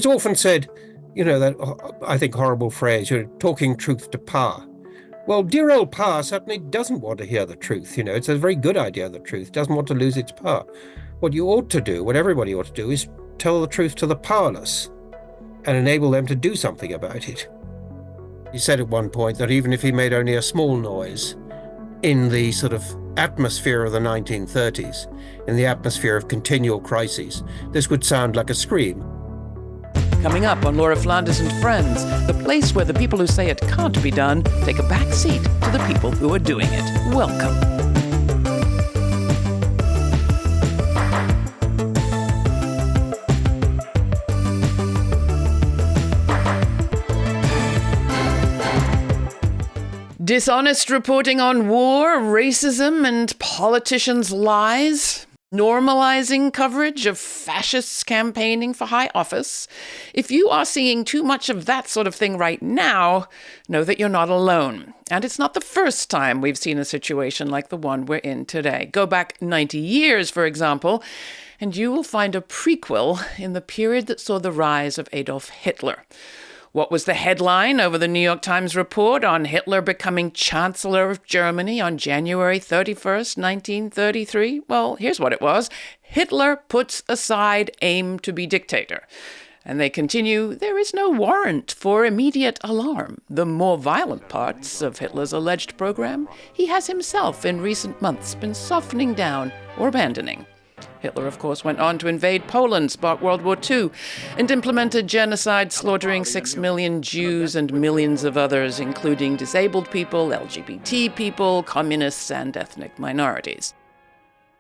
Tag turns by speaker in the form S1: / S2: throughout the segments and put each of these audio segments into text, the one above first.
S1: It's often said, that I think horrible phrase, talking truth to power. Well, dear old power certainly doesn't want to hear the truth. It's a very good idea, the truth doesn't want to lose its power. What you ought to do, what everybody ought to do, is tell the truth to the powerless and enable them to do something about it. He said at one point that even if he made only a small noise in the sort of atmosphere of the 1930s, in the atmosphere of continual crises, this would sound like a scream.
S2: Coming up on Laura Flanders and Friends, the place where the people who say it can't be done take a back seat to the people who are doing it. Welcome. Dishonest reporting on war, racism, and politicians' lies. Normalizing coverage of fascists campaigning for high office. If you are seeing too much of that sort of thing right now, know that you're not alone. And it's not the first time we've seen a situation like the one we're in today. Go back 90 years, for example, and you will find a prequel in the period that saw the rise of Adolf Hitler. What was the headline over the New York Times report on Hitler becoming Chancellor of Germany on January 31st, 1933? Well, here's what it was. Hitler puts aside aim to be dictator. And they continue, there is no warrant for immediate alarm. The more violent parts of Hitler's alleged program, he has himself in recent months been softening down or abandoning. Hitler, of course, went on to invade Poland, spark World War II, and implemented genocide, slaughtering 6 million Jews and millions of others, including disabled people, LGBT people, communists, and ethnic minorities.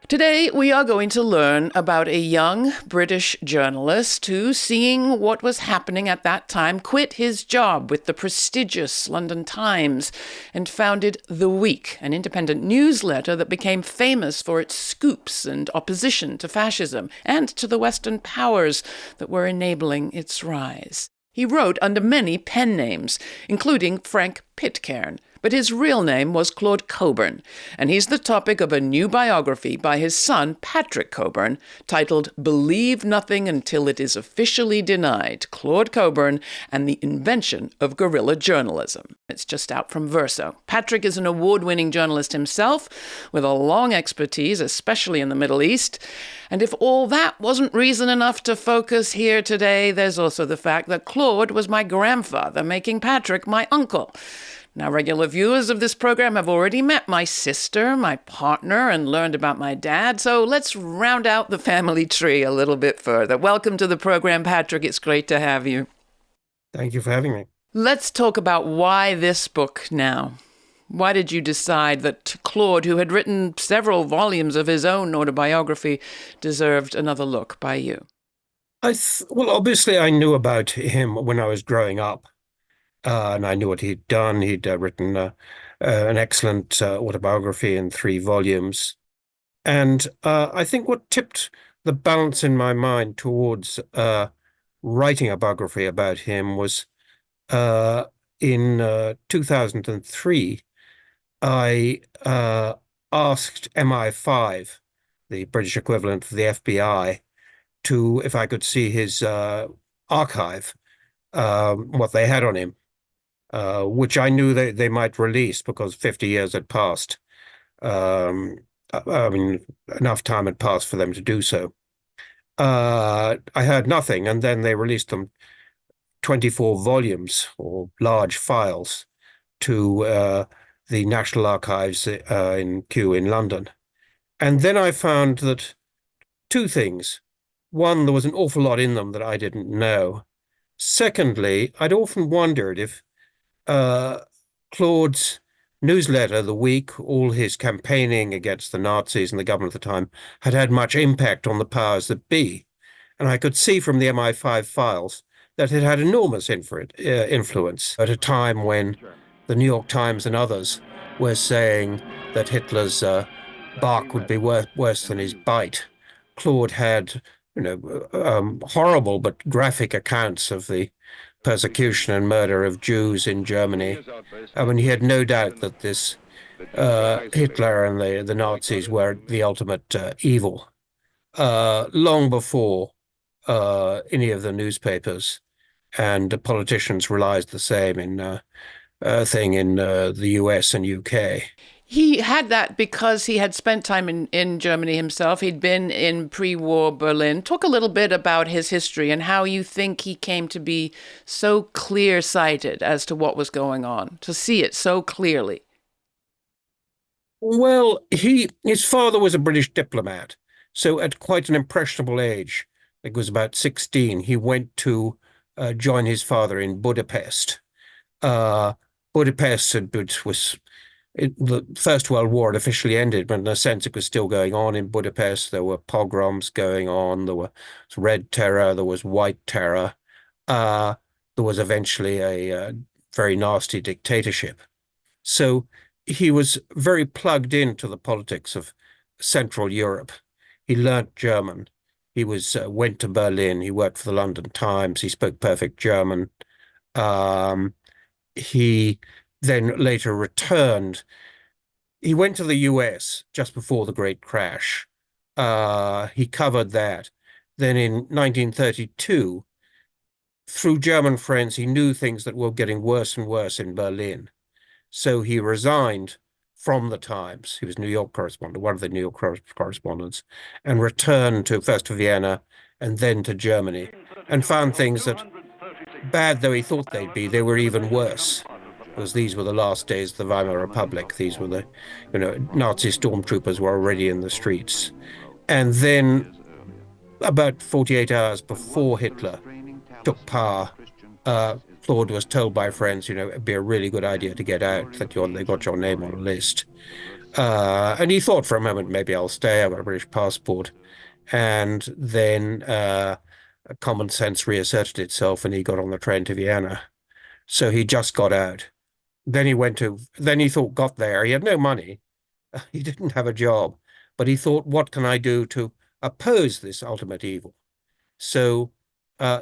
S2: Today, we are going to learn about a young British journalist who, seeing what was happening at that time, quit his job with the prestigious London Times and founded The Week, an independent newsletter that became famous for its scoops and opposition to fascism and to the Western powers that were enabling its rise. He wrote under many pen names, including Frank Pitcairn, but his real name was Claud Cockburn, and he's the topic of a new biography by his son, Patrick Cockburn, titled Believe Nothing Until It Is Officially Denied, Claud Cockburn and the Invention of Guerrilla Journalism. It's just out from Verso. Patrick is an award-winning journalist himself, with a long expertise, especially in the Middle East. And if all that wasn't reason enough to focus here today, there's also the fact that Claud was my grandfather, making Patrick my uncle. Now, regular viewers of this program have already met my sister, my partner, and learned about my dad, so let's round out the family tree a little bit further. Welcome to the program, Patrick. It's great to have you.
S1: Thank you for having me.
S2: Let's talk about why this book now. Why did you decide that Claud, who had written several volumes of his own autobiography, deserved another look by you?
S1: Well, obviously, I knew about him when I was growing up. And I knew what he'd done. He'd written an excellent autobiography in 3 volumes. And I think what tipped the balance in my mind towards writing a biography about him was in 2003, I asked MI5, the British equivalent of the FBI, if I could see his archive, what they had on him. Which I knew they might release because 50 years had passed. I mean, enough time had passed for them to do so. I heard nothing, and then they released them 24 volumes or large files to the National Archives in Kew in London. And then I found that 2 things. One, there was an awful lot in them that I didn't know. Secondly, I'd often wondered if Claude's newsletter, The Week, all his campaigning against the Nazis and the government at the time, had much impact on the powers that be. And I could see from the MI5 files that it had enormous influence at a time when the New York Times and others were saying that Hitler's bark would be worse than his bite. Claude had horrible but graphic accounts of the persecution and murder of Jews in Germany. I mean, he had no doubt that this Hitler and the Nazis were the ultimate evil. Long before any of the newspapers, and the politicians realized the same in thing in the US and UK.
S2: He had that because he had spent time in Germany himself. He'd been in pre-war Berlin. Talk a little bit about his history and how you think he came to be so clear-sighted as to what was going on, to see it so clearly.
S1: Well, his father was a British diplomat, so at quite an impressionable age, I think it was about 16, he went to join his father in Budapest. Uh, Budapest was the First World War had officially ended, but in a sense it was still going on in Budapest. There were pogroms going on. There was Red Terror. There was White Terror. Uh, there was eventually a very nasty dictatorship. So he was very plugged into the politics of Central Europe. He learnt German. He went to Berlin. He worked for the London Times. He spoke perfect German. Um, he then later returned. He went to the US just before the Great Crash. He covered that. Then in 1932, through German friends, he knew things that were getting worse and worse in Berlin. So he resigned from the Times. He was New York correspondent, one of the New York correspondents, and returned to first to Vienna and then to Germany, and found things that, bad though he thought they'd be, they were even worse. Because these were the last days of the Weimar Republic. These were Nazi stormtroopers were already in the streets. And then about 48 hours before Hitler took power, Claude was told by friends, it'd be a really good idea to get out, that they got your name on a list. And he thought for a moment, maybe I'll stay, I've got a British passport. And then common sense reasserted itself and he got on the train to Vienna. So he just got out. Then he thought, got there. He had no money. He didn't have a job, but he thought, what can I do to oppose this ultimate evil? So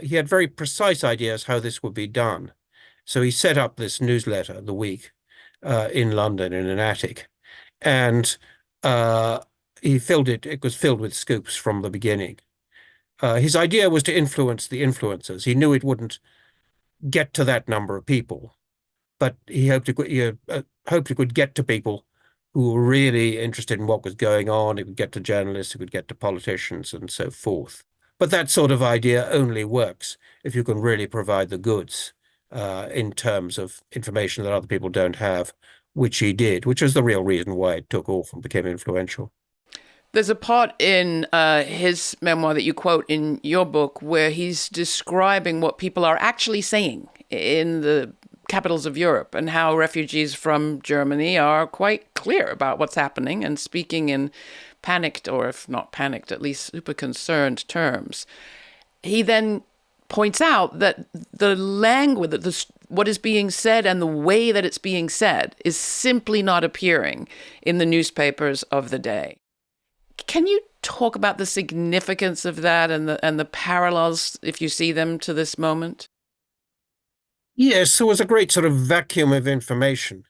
S1: he had very precise ideas how this would be done. So he set up this newsletter, The Week, in London in an attic. And he filled it. It was filled with scoops from the beginning. His idea was to influence the influencers. He knew it wouldn't get to that number of people, but he hoped it could get to people who were really interested in what was going on. It would get to journalists, it would get to politicians, and so forth. But that sort of idea only works if you can really provide the goods in terms of information that other people don't have, which he did, which is the real reason why it took off and became influential.
S2: There's a part in his memoir that you quote in your book where he's describing what people are actually saying in the capitals of Europe and how refugees from Germany are quite clear about what's happening and speaking in panicked, or if not panicked, at least super concerned terms. He then points out that the language, that what is being said and the way that it's being said is simply not appearing in the newspapers of the day. Can you talk about the significance of that and the parallels, if you see them, to this moment?
S1: Yes, there was a great sort of vacuum of information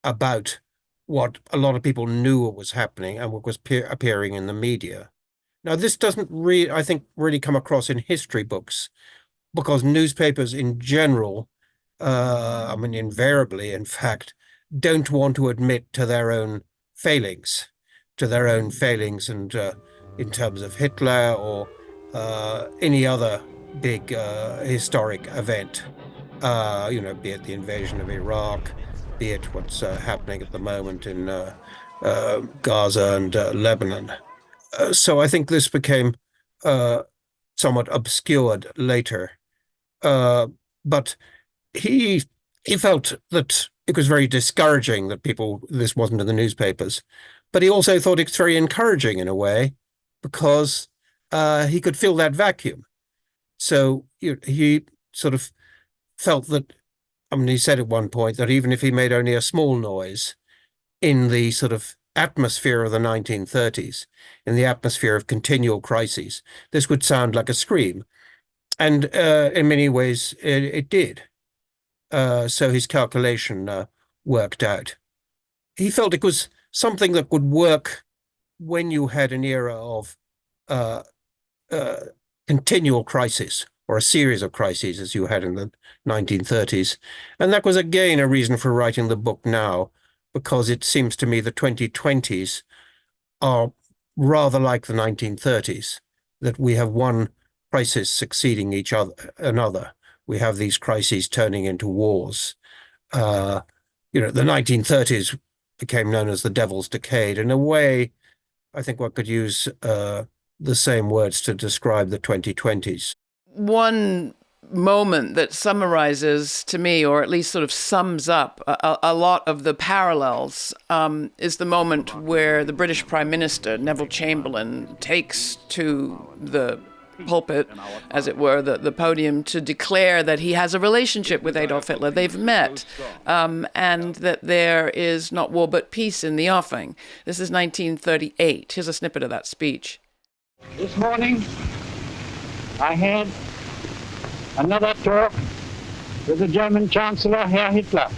S1: about what a lot of people knew was happening and what was appearing in the media. Now, this doesn't really, I think, really come across in history books because newspapers in general, invariably, in fact, don't want to admit to their own failings, and in terms of Hitler or any other big historic event, be it the invasion of Iraq, be it what's happening at the moment in Gaza and Lebanon. So I think this became somewhat obscured later. But he felt that it was very discouraging that this wasn't in the newspapers. But he also thought it's very encouraging in a way because he could fill that vacuum. So he sort of felt that, he said at one point that even if he made only a small noise in the sort of atmosphere of the 1930s, in the atmosphere of continual crises, this would sound like a scream. And in many ways, it did. So his calculation worked out. He felt it was something that would work when you had an era of continual crisis, or a series of crises, as you had in the 1930s. And that was again a reason for writing the book now, because it seems to me the 2020s are rather like the 1930s, that we have one crisis succeeding each other another. We have these crises turning into wars. The 1930s became known as the Devil's Decade. In a way, I think one could use the same words to describe the 2020s.
S2: One moment that summarizes to me, or at least sort of sums up a lot of the parallels, is the moment where the British Prime Minister, Neville Chamberlain, takes to the pulpit, as it were, the podium, to declare that he has a relationship with Adolf Hitler. They've met, and that there is not war but peace in the offing. This is 1938. Here's a snippet of that speech.
S3: This morning, I had another talk with the German Chancellor, Herr Hitler.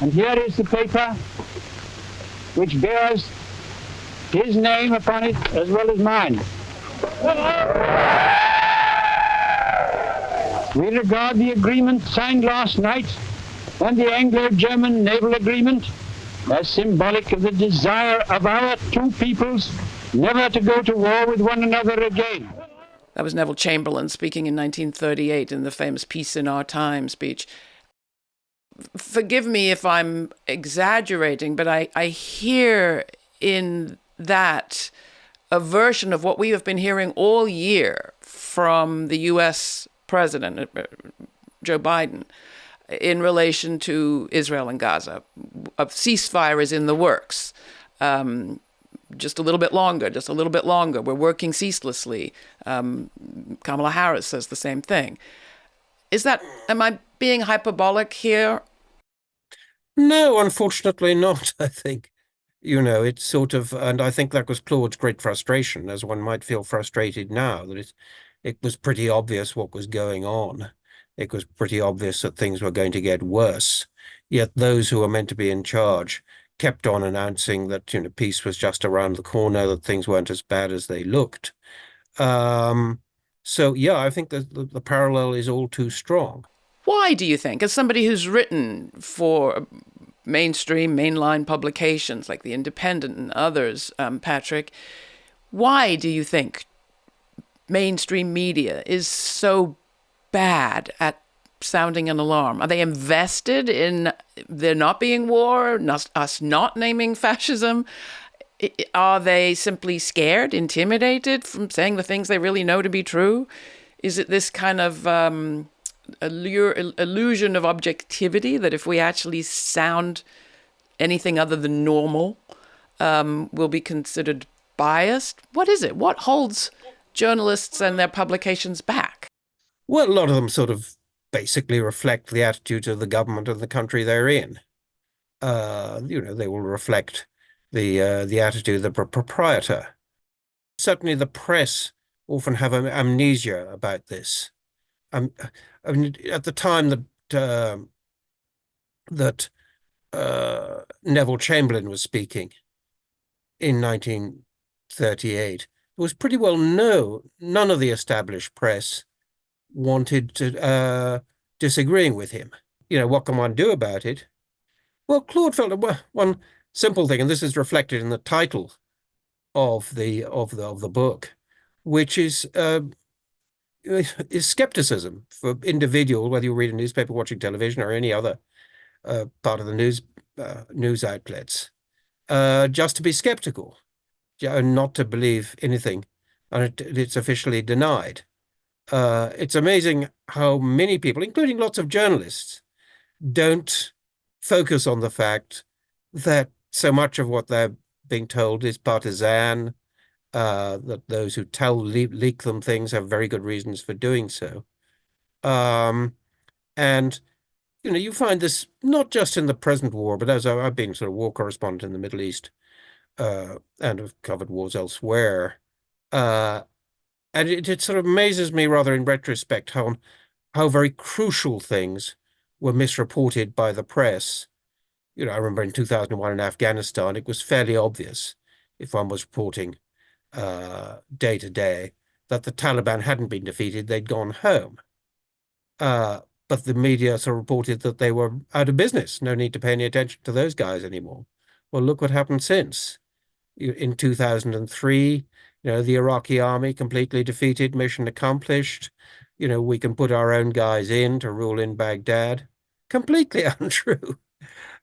S3: And here is the paper which bears his name upon it as well as mine. We regard the agreement signed last night and the Anglo-German naval agreement as symbolic of the desire of our two peoples never to go to war with one another again.
S2: That was Neville Chamberlain speaking in 1938 in the famous Peace in Our Time speech. Forgive me if I'm exaggerating, but I hear in that a version of what we have been hearing all year from the U.S. President, Joe Biden, in relation to Israel and Gaza. A ceasefire is in the works. Just a little bit longer, just a little bit longer. We're working ceaselessly. Kamala Harris says the same thing. Am I being hyperbolic here?
S1: No, unfortunately not, I think. It's sort of, and I think that was Claude's great frustration, as one might feel frustrated now, that it was pretty obvious what was going on. It was pretty obvious that things were going to get worse. Yet those who were meant to be in charge kept on announcing that, peace was just around the corner, that things weren't as bad as they looked. So, yeah, I think that the parallel is all too strong.
S2: Why do you think, as somebody who's written for mainline publications like The Independent and others, Patrick, why do you think mainstream media is so bad at sounding an alarm? Are they invested in there not being war, us not naming fascism? Are they simply scared, intimidated from saying the things they really know to be true? Is it this kind of illusion of objectivity that if we actually sound anything other than normal, we'll be considered biased? What is it? What holds journalists and their publications back?
S1: Well, a lot of them sort of basically reflect the attitudes of the government of the country they're in. They will reflect the attitude of the proprietor. Certainly the press often have amnesia about this. I mean, at the time that Neville Chamberlain was speaking in 1938, it was pretty well known none of the established press wanted to disagreeing with him. What can one do about it? Well, Claude felt one simple thing, and this is reflected in the title of the book, which is skepticism for individual, whether you read a newspaper, watching television, or any other part of the news outlets, just to be skeptical, and not to believe anything, and it's officially denied. It's amazing how many people, including lots of journalists, don't focus on the fact that so much of what they're being told is partisan, that those who leak them things have very good reasons for doing so. And, you find this not just in the present war, but as I've been sort of war correspondent in the Middle East, and have covered wars elsewhere. And it sort of amazes me rather in retrospect how very crucial things were misreported by the press. I remember in 2001 in Afghanistan, it was fairly obvious if one was reporting day to day that the Taliban hadn't been defeated, they'd gone home. But the media sort of reported that they were out of business. No need to pay any attention to those guys anymore. Well, look what happened since. In 2003, the Iraqi army completely defeated, mission accomplished. We can put our own guys in to rule in Baghdad. Completely untrue.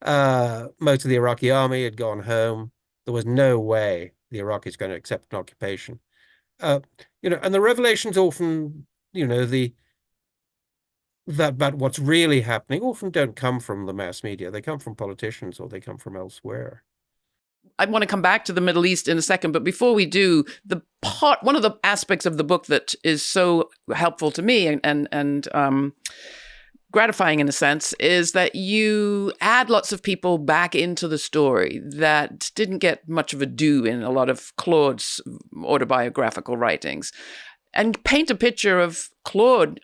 S1: Most of the Iraqi army had gone home. There was no way the Iraqis going to accept an occupation. And the revelations often, that what's really happening often don't come from the mass media. They come from politicians or they come from elsewhere.
S2: I want to come back to the Middle East in a second, but before we do, one of the aspects of the book that is so helpful to me and gratifying in a sense is that you add lots of people back into the story that didn't get much of a due in a lot of Claude's autobiographical writings, and paint a picture of Claude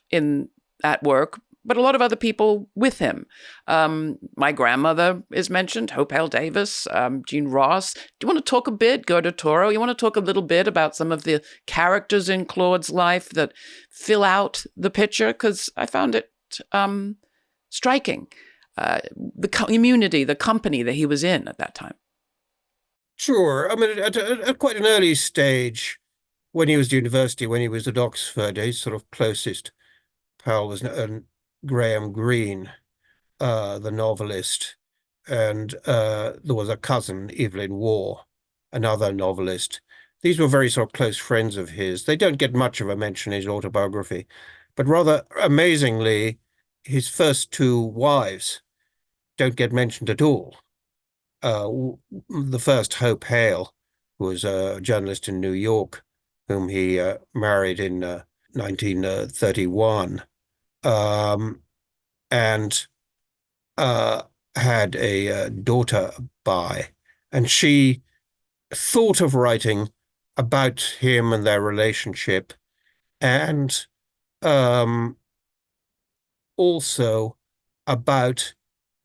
S2: at work, but a lot of other people with him. My grandmother is mentioned, Hope Hale Davis, Jean Ross. Do you want to talk a bit, Gerda Toro? You want to talk a little bit about some of the characters in Claude's life that fill out the picture? Because I found it striking, the community, the company that he was in at that time.
S1: Sure. I mean, at quite an early stage, when he was at university, when he was at Oxford, his sort of closest pal was Graham Greene, the novelist, and there was a cousin, Evelyn Waugh, another novelist. These were very sort of close friends of his. They don't get much of a mention in his autobiography, but rather amazingly, his first two wives don't get mentioned at all. The first, Hope Hale, who was a journalist in New York, whom he married in 1931. And had a daughter by, and she thought of writing about him and their relationship, and also about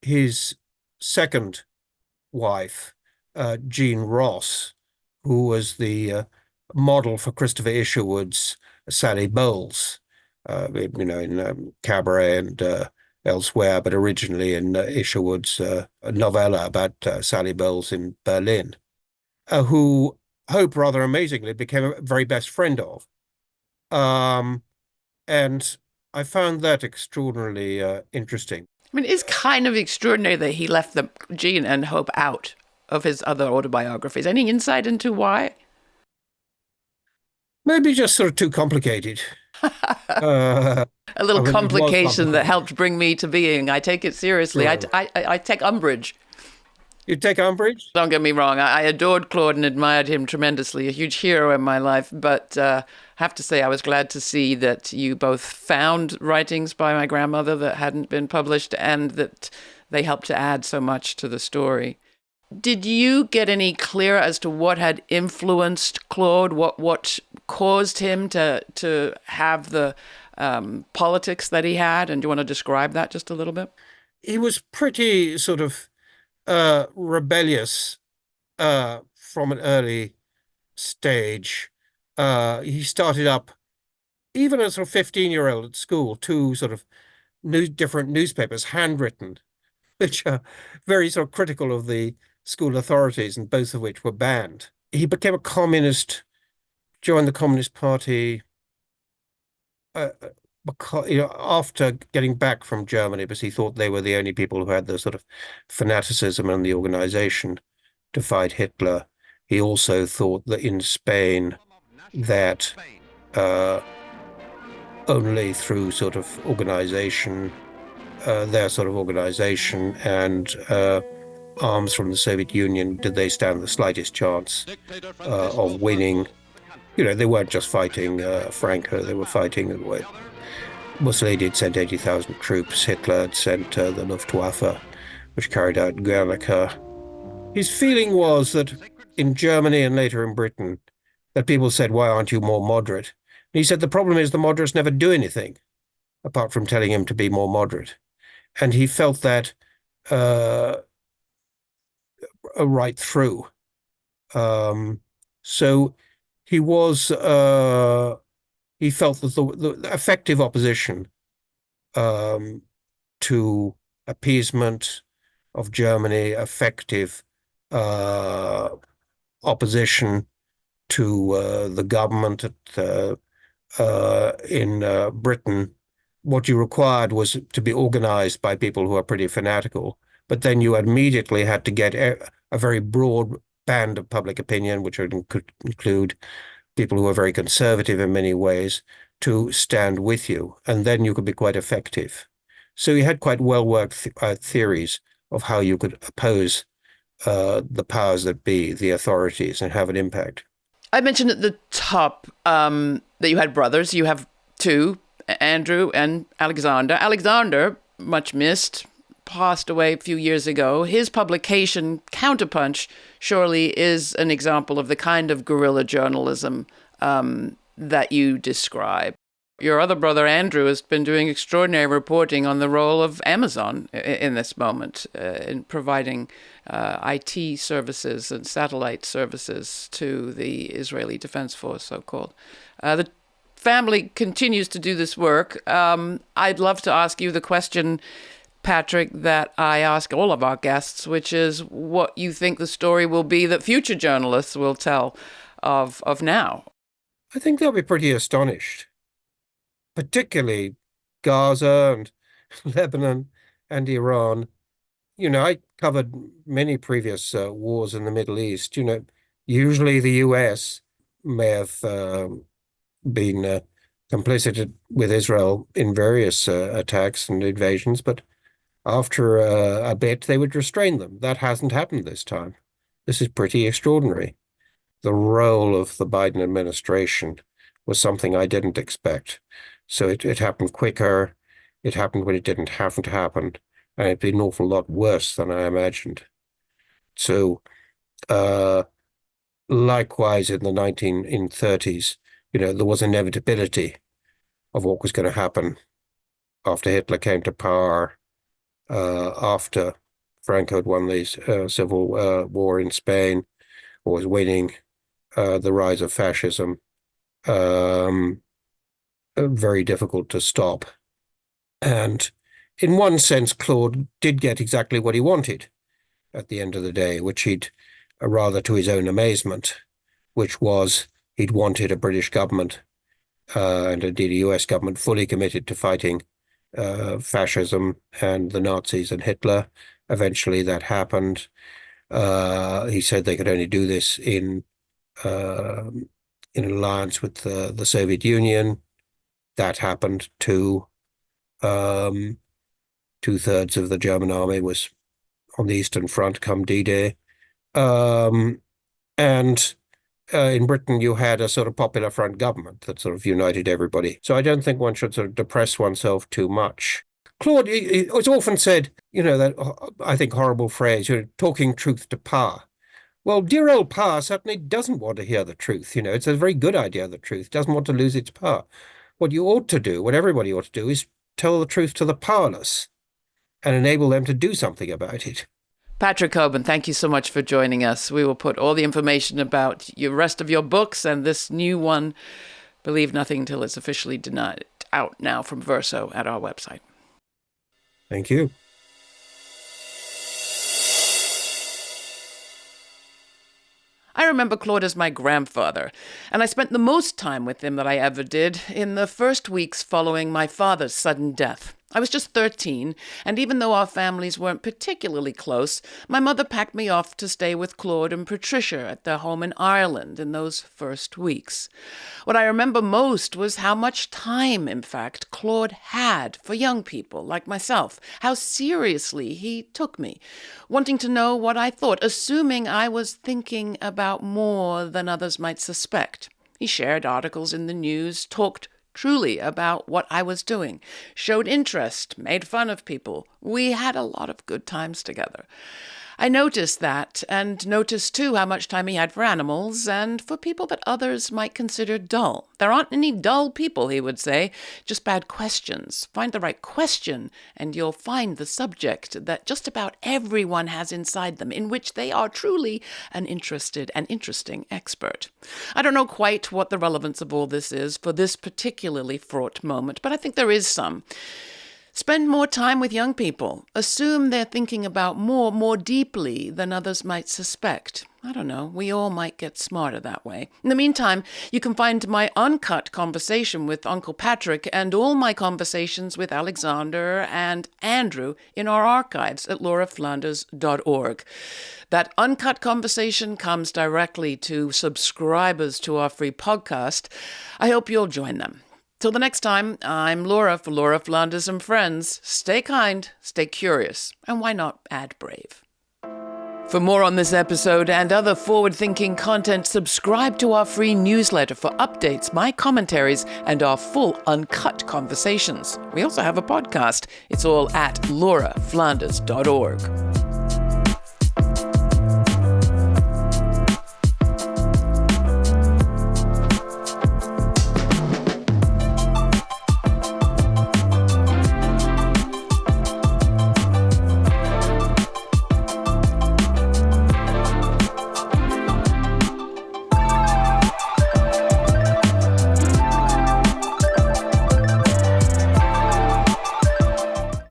S1: his second wife, Jean Ross, who was the model for Christopher Isherwood's Sally Bowles. In Cabaret and elsewhere, but originally in Isherwood's novella about Sally Bowles in Berlin, who Hope rather amazingly became a very best friend of. And I found that extraordinarily interesting.
S2: I mean, it's kind of extraordinary that he left Jean and Hope out of his other autobiographies. Any insight into why?
S1: Maybe just sort of too complicated.
S2: A little complication that helped bring me to being. I take it seriously. Sure. I take umbrage.
S1: You take umbrage?
S2: Don't get me wrong. I adored Claude and admired him tremendously, a huge hero in my life. But have to say I was glad to see that you both found writings by my grandmother that hadn't been published and that they helped to add so much to the story. Did you get any clear as to what had influenced Claude, what caused him to have the politics that he had? And do you want to describe that just a little bit?
S1: He was pretty sort of rebellious from an early stage. He started up, even as a 15-year-old at school, two sort of different newspapers, handwritten, which are very sort of critical of the school authorities, and both of which were banned. He became a communist, joined the Communist Party because, after getting back from Germany, because he thought they were the only people who had the sort of fanaticism and the organization to fight Hitler. He also thought that in Spain that only through sort of organization, their sort of organization and arms from the Soviet Union, did they stand the slightest chance of winning. They weren't just fighting Franco, they were fighting the way Mussolini had sent 80,000 troops, Hitler had sent the Luftwaffe, which carried out Guerilla. His feeling was that in Germany and later in Britain, that people said, why aren't you more moderate? And he said, the problem is the moderates never do anything, apart from telling him to be more moderate. And he felt that right through. So he was he felt that the effective opposition um, to appeasement of Germany, effective uh, opposition to the government in Britain, what you required was to be organized by people who are pretty fanatical. But then you immediately had to get a very broad band of public opinion, which would include people who are very conservative in many ways, to stand with you. And then you could be quite effective. So you had quite well-worked theories of how you could oppose the powers that be, the authorities, and have an impact.
S2: I mentioned at the top that you had brothers. You have two, Andrew and Alexander. Alexander, much missed, passed away a few years ago. His publication, Counterpunch, surely is an example of the kind of guerrilla journalism that you describe. Your other brother, Andrew, has been doing extraordinary reporting on the role of Amazon in this moment, in providing IT services and satellite services to the Israeli Defense Force, so-called. The family continues to do this work. I'd love to ask you the question, Patrick, that I ask all of our guests, which is what you think the story will be that future journalists will tell of now.
S1: I think they'll be pretty astonished, particularly Gaza and Lebanon and Iran. I covered many previous wars in the Middle East. Usually the US may have been complicit with Israel in various attacks and invasions, but after a bit, they would restrain them. That hasn't happened this time. This is pretty extraordinary. The role of the Biden administration was something I didn't expect. So it happened quicker. It happened when it didn't have to happen. And it'd be an awful lot worse than I imagined. So likewise, in the 1930s, there was inevitability of what was going to happen after Hitler came to power, after Franco had won the civil war in Spain, or was winning the rise of fascism. Very difficult to stop. And in one sense, Claude did get exactly what he wanted at the end of the day, which he'd, rather to his own amazement, which was he'd wanted a British government and indeed a US government fully committed to fighting fascism and the Nazis and Hitler. Eventually that happened. He said they could only do this in alliance with the Soviet Union. That happened too. 2/3 of the German army was on the Eastern Front come D-Day. And in Britain, you had a sort of popular front government that sort of united everybody. So I don't think one should sort of depress oneself too much. Claude, it was often said, that I think horrible phrase, talking truth to power. Well, dear old power certainly doesn't want to hear the truth. It's a very good idea, the truth. It doesn't want to lose its power. What you ought to do, what everybody ought to do, is tell the truth to the powerless and enable them to do something about it.
S2: Patrick Cockburn, thank you so much for joining us. We will put all the information about the rest of your books and this new one, Believe Nothing Till It's Officially Denied, out now from Verso at our website.
S1: Thank you.
S2: I remember Claude as my grandfather, and I spent the most time with him that I ever did in the first weeks following my father's sudden death. I was just 13, and even though our families weren't particularly close, my mother packed me off to stay with Claude and Patricia at their home in Ireland in those first weeks. What I remember most was how much time, in fact, Claude had for young people like myself, how seriously he took me, wanting to know what I thought, assuming I was thinking about more than others might suspect. He shared articles in the news, talked truly about what I was doing, showed interest, made fun of people. We had a lot of good times together. I noticed that, and noticed too how much time he had for animals and for people that others might consider dull. There aren't any dull people, he would say, just bad questions. Find the right question, and you'll find the subject that just about everyone has inside them, in which they are truly an interested and interesting expert. I don't know quite what the relevance of all this is for this particularly fraught moment, but I think there is some. Spend more time with young people. Assume they're thinking about more deeply than others might suspect. I don't know, we all might get smarter that way. In the meantime, you can find my uncut conversation with Uncle Patrick and all my conversations with Alexander and Andrew in our archives at lauraflanders.org. That uncut conversation comes directly to subscribers to our free podcast. I hope you'll join them. Till the next time, I'm Laura for Laura Flanders and Friends. Stay kind, stay curious, and why not add brave? For more on this episode and other forward-thinking content, subscribe to our free newsletter for updates, my commentaries, and our full uncut conversations. We also have a podcast. It's all at lauraflanders.org.